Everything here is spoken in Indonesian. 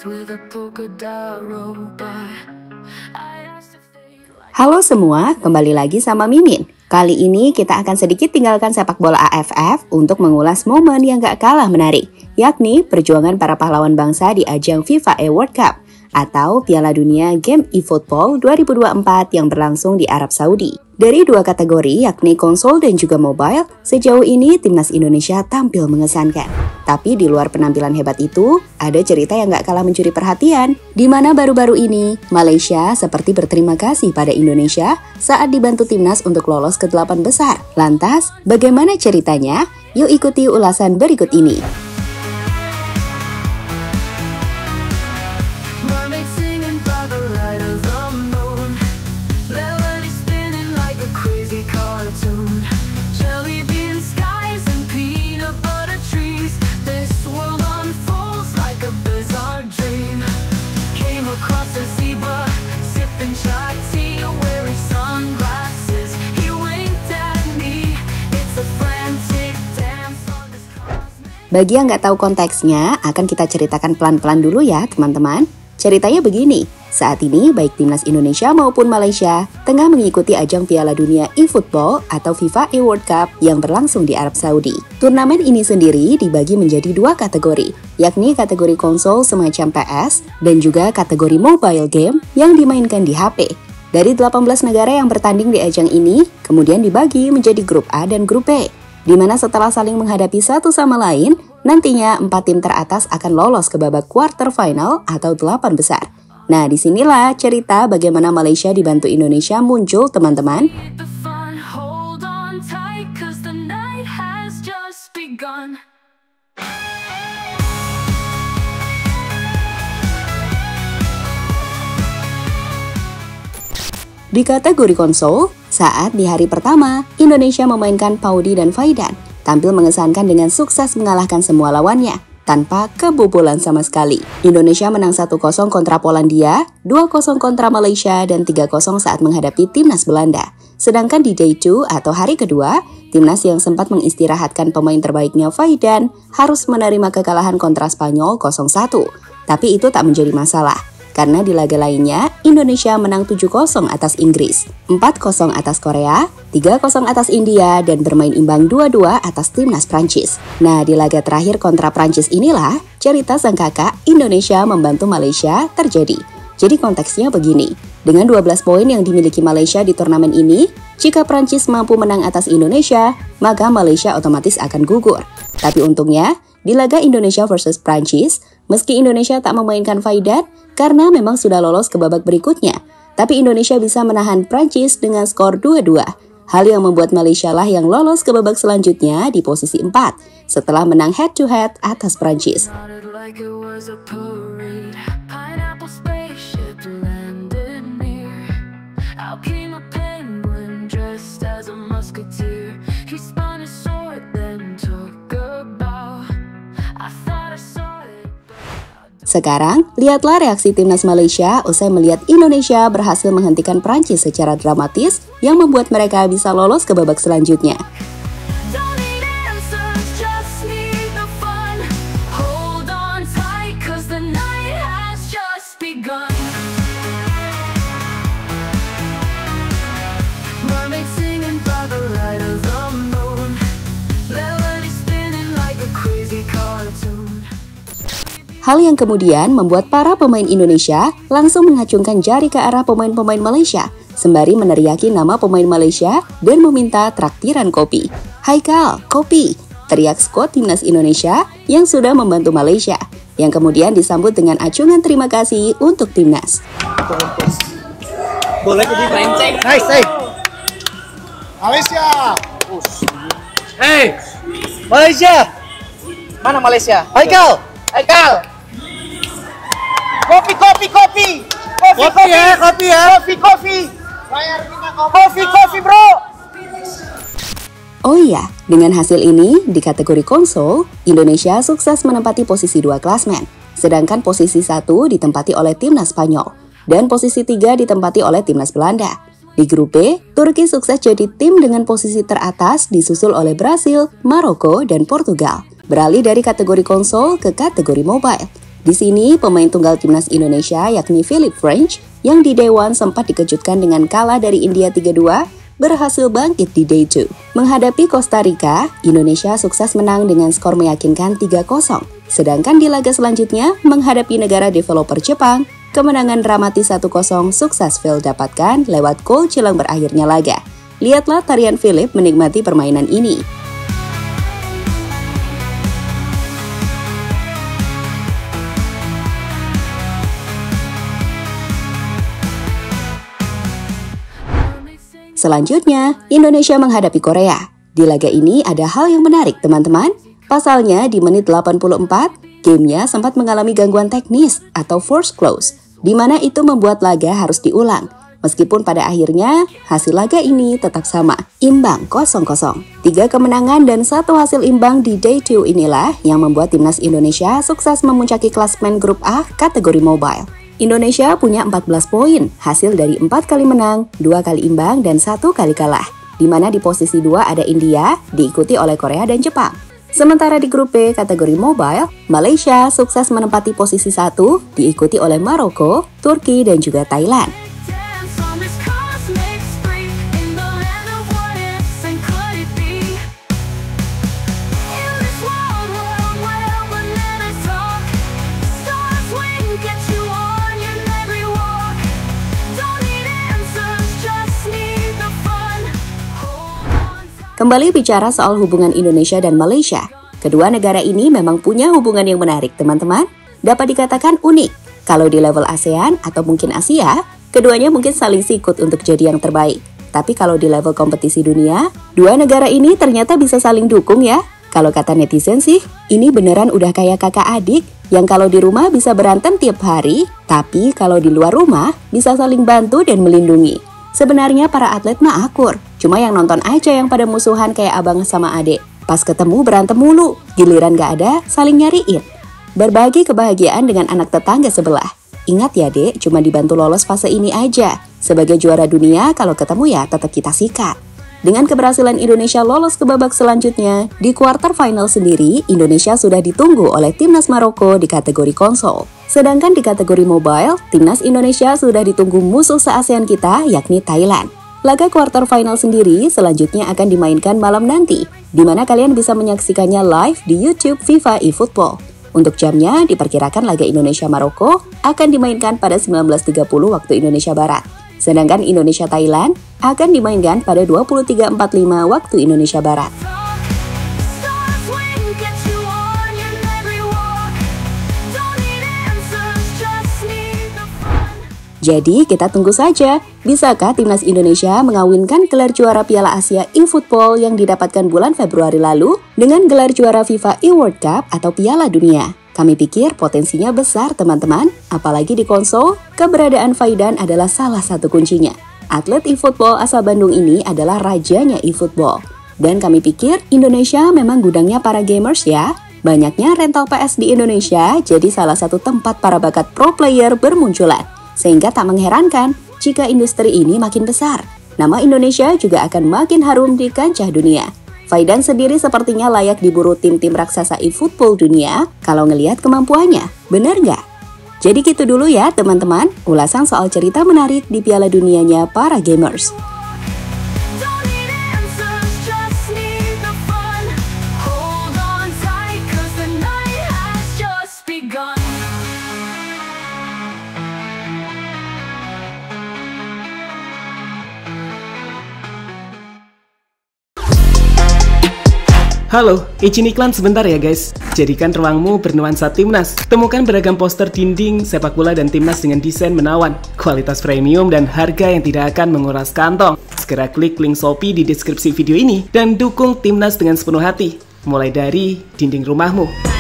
Halo semua, kembali lagi sama Mimin. Kali ini kita akan sedikit tinggalkan sepak bola AFF untuk mengulas momen yang gak kalah menarik, yakni perjuangan para pahlawan bangsa di ajang FIFA World Cup atau Piala Dunia Game eFootball 2024 yang berlangsung di Arab Saudi. Dari dua kategori yakni konsol dan juga mobile, sejauh ini timnas Indonesia tampil mengesankan. Tapi di luar penampilan hebat itu, ada cerita yang gak kalah mencuri perhatian, di mana baru-baru ini Malaysia seperti berterima kasih pada Indonesia saat dibantu timnas untuk lolos ke 8 besar. Lantas, bagaimana ceritanya? Yuk ikuti ulasan berikut ini. Bagi yang nggak tahu konteksnya, akan kita ceritakan pelan-pelan dulu ya teman-teman. Ceritanya begini, saat ini baik timnas Indonesia maupun Malaysia tengah mengikuti ajang Piala Dunia eFootball atau FIFA World Cup yang berlangsung di Arab Saudi. Turnamen ini sendiri dibagi menjadi dua kategori, yakni kategori konsol semacam PS dan juga kategori mobile game yang dimainkan di HP. Dari 18 negara yang bertanding di ajang ini, kemudian dibagi menjadi grup A dan grup B, di mana setelah saling menghadapi satu sama lain, nantinya 4 tim teratas akan lolos ke babak quarter final atau 8 besar. Nah, disinilah cerita bagaimana Malaysia dibantu Indonesia muncul, teman-teman. Di kategori konsol, saat di hari pertama, Indonesia memainkan Paudi dan Faidan, tampil mengesankan dengan sukses mengalahkan semua lawannya, tanpa kebobolan sama sekali. Indonesia menang 1-0 kontra Polandia, 2-0 kontra Malaysia, dan 3-0 saat menghadapi timnas Belanda. Sedangkan di Day 2 atau hari kedua, timnas yang sempat mengistirahatkan pemain terbaiknya Faidan harus menerima kekalahan kontra Spanyol 0-1. Tapi itu tak menjadi masalah, karena di laga lainnya, Indonesia menang 7-0 atas Inggris, 4-0 atas Korea, 3-0 atas India, dan bermain imbang 2-2 atas timnas Prancis. Nah, di laga terakhir kontra Prancis inilah, cerita sang kakak Indonesia membantu Malaysia terjadi. Jadi konteksnya begini, dengan 12 poin yang dimiliki Malaysia di turnamen ini, jika Prancis mampu menang atas Indonesia, maka Malaysia otomatis akan gugur. Tapi untungnya, di laga Indonesia versus Prancis, meski Indonesia tak memainkan Faidan, karena memang sudah lolos ke babak berikutnya, tapi Indonesia bisa menahan Prancis dengan skor 2-2. Hal yang membuat Malaysia lah yang lolos ke babak selanjutnya di posisi 4, setelah menang head-to-head atas Prancis. Sekarang, lihatlah reaksi timnas Malaysia usai melihat Indonesia berhasil menghentikan Prancis secara dramatis yang membuat mereka bisa lolos ke babak selanjutnya. Hal yang kemudian membuat para pemain Indonesia langsung mengacungkan jari ke arah pemain-pemain Malaysia, sembari meneriaki nama pemain Malaysia dan meminta traktiran kopi. "Haikal, kopi!" teriak skuad timnas Indonesia yang sudah membantu Malaysia, yang kemudian disambut dengan acungan terima kasih untuk timnas. Boleh ke dipenceng. Nice, hey. Malaysia. Hey, Malaysia. Mana Malaysia? Haikal. Haikal. Kopi. Kopi, bro. Oh iya, dengan hasil ini, di kategori konsol, Indonesia sukses menempati posisi 2 klasmen, sedangkan posisi 1 ditempati oleh timnas Spanyol, dan posisi 3 ditempati oleh timnas Belanda. Di grup B, Turki sukses jadi tim dengan posisi teratas disusul oleh Brasil, Maroko, dan Portugal. Beralih dari kategori konsol ke kategori mobile. Di sini, pemain tunggal timnas Indonesia yakni Philip French yang di Day 1 sempat dikejutkan dengan kalah dari India 3-2, berhasil bangkit di Day 2. Menghadapi Costa Rica, Indonesia sukses menang dengan skor meyakinkan 3-0. Sedangkan di laga selanjutnya, menghadapi negara developer Jepang, kemenangan dramatis 1-0 sukses Phil dapatkan lewat gol jelang berakhirnya laga. Lihatlah tarian Philip menikmati permainan ini. Selanjutnya, Indonesia menghadapi Korea. Di laga ini ada hal yang menarik, teman-teman. Pasalnya, di menit 84, gamenya sempat mengalami gangguan teknis atau force close, di mana itu membuat laga harus diulang. Meskipun pada akhirnya, hasil laga ini tetap sama, imbang 0-0. 3 kemenangan dan 1 hasil imbang di Day 2 inilah yang membuat timnas Indonesia sukses memuncaki klasemen grup A kategori mobile. Indonesia punya 14 poin, hasil dari 4 kali menang, 2 kali imbang, dan 1 kali kalah. Di mana di posisi 2 ada India, diikuti oleh Korea dan Jepang. Sementara di grup B kategori mobile, Malaysia sukses menempati posisi 1, diikuti oleh Maroko, Turki, dan juga Thailand. Kembali bicara soal hubungan Indonesia dan Malaysia, kedua negara ini memang punya hubungan yang menarik, teman-teman. Dapat dikatakan unik. Kalau di level ASEAN atau mungkin Asia, keduanya mungkin saling sikut untuk jadi yang terbaik. Tapi kalau di level kompetisi dunia, dua negara ini ternyata bisa saling dukung ya. Kalau kata netizen sih, ini beneran udah kayak kakak adik yang kalau di rumah bisa berantem tiap hari, tapi kalau di luar rumah bisa saling bantu dan melindungi. Sebenarnya para atlet mah akur, cuma yang nonton aja yang pada musuhan kayak abang sama adek. Pas ketemu berantem mulu, giliran gak ada, saling nyariin. Berbagi kebahagiaan dengan anak tetangga sebelah. Ingat ya dek, cuma dibantu lolos fase ini aja. Sebagai juara dunia, kalau ketemu ya tetap kita sikat. Dengan keberhasilan Indonesia lolos ke babak selanjutnya, di quarter final sendiri, Indonesia sudah ditunggu oleh timnas Maroko di kategori konsol. Sedangkan di kategori mobile, timnas Indonesia sudah ditunggu musuh se-ASEAN kita, yakni Thailand. Laga quarter final sendiri selanjutnya akan dimainkan malam nanti, di mana kalian bisa menyaksikannya live di YouTube FIFA eFootball. Untuk jamnya, diperkirakan laga Indonesia-Maroko akan dimainkan pada 19.30 waktu Indonesia Barat. Sedangkan Indonesia-Thailand akan dimainkan pada 23.45 waktu Indonesia Barat. Jadi kita tunggu saja, bisakah timnas Indonesia mengawinkan gelar juara Piala Asia eFootball yang didapatkan bulan Februari lalu dengan gelar juara FIFA eWorld Cup atau Piala Dunia? Kami pikir potensinya besar teman-teman, apalagi di konsol, keberadaan Faidan adalah salah satu kuncinya. Atlet eFootball asal Bandung ini adalah rajanya eFootball. Dan kami pikir Indonesia memang gudangnya para gamers ya. Banyaknya rental PS di Indonesia jadi salah satu tempat para bakat pro player bermunculan. Sehingga tak mengherankan jika industri ini makin besar. Nama Indonesia juga akan makin harum di kancah dunia. Faidan sendiri sepertinya layak diburu tim-tim raksasa eFootball dunia kalau ngelihat kemampuannya. Bener nggak? Jadi gitu dulu ya teman-teman, ulasan soal cerita menarik di Piala Dunianya para gamers. Halo, izin iklan sebentar ya guys. Jadikan ruangmu bernuansa timnas. Temukan beragam poster dinding, sepak bola dan timnas dengan desain menawan, kualitas premium dan harga yang tidak akan menguras kantong. Segera klik link Shopee di deskripsi video ini dan dukung timnas dengan sepenuh hati. Mulai dari dinding rumahmu.